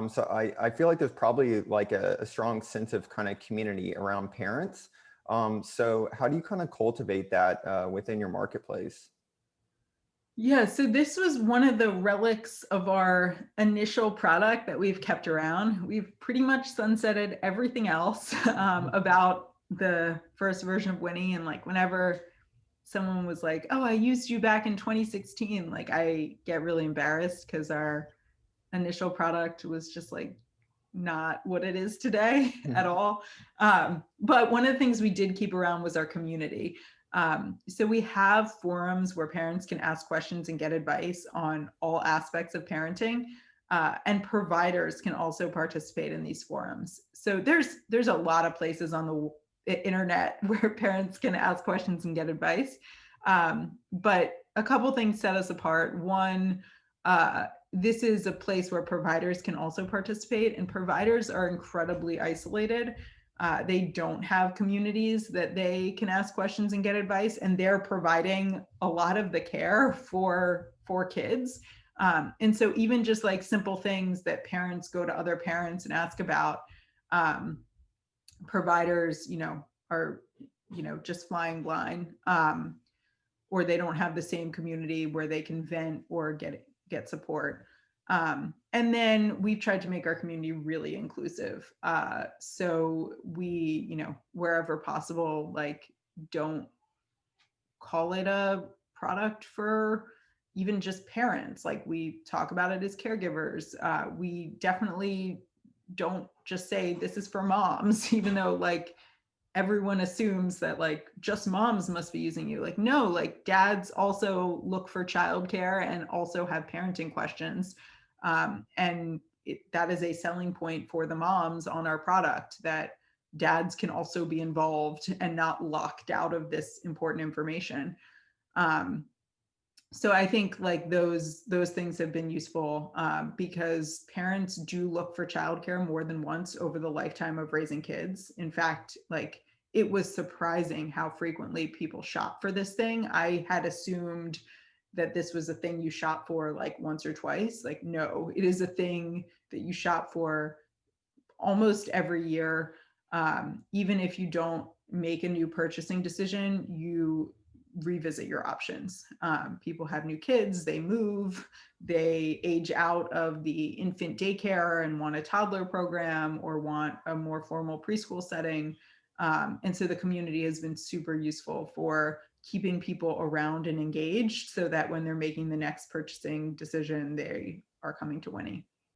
So I feel like there's probably like a strong sense of kind of community around parents. So how do you kind of cultivate that within your marketplace? Yeah, so this was one of the relics of our initial product that we've kept around. We've pretty much sunsetted everything else about the first version of Winnie. And like whenever someone was like, "Oh, I used you back in 2016," like I get really embarrassed because our initial product was just like not what it is today at all. But one of the things we did keep around was our community. So we have forums where parents can ask questions and get advice on all aspects of parenting. And providers can also participate in these forums. So there's a lot of places on the internet where parents can ask questions and get advice. But a couple things set us apart. One, this is a place where providers can also participate, and providers are incredibly isolated. They don't have communities that they can ask questions and get advice, and they're providing a lot of the care for kids. And so even just like simple things that parents go to other parents and ask about, um, providers, are, just flying blind, or they don't have the same community where they can vent or get support. And then we've tried to make our community really inclusive. So we, wherever possible, like don't call it a product for even just parents. Like we talk about it as caregivers. We definitely don't just say this is for moms, even though like everyone assumes that like just moms must be using you. Like, no, like dads also look for childcare and also have parenting questions. And that is a selling point for the moms on our product, that dads can also be involved and not locked out of this important information. Um, so I think like those things have been useful, because parents do look for childcare more than once over the lifetime of raising kids. In fact, like it was surprising how frequently people shop for this thing. I had assumed that this was a thing you shop for like once or twice. Like, no, it is a thing that you shop for almost every year. Even if you don't make a new purchasing decision, you revisit your options. People have new kids, they move, they age out of the infant daycare and want a toddler program or want a more formal preschool setting. And so the community has been super useful for keeping people around and engaged so that when they're making the next purchasing decision, they are coming to Winnie.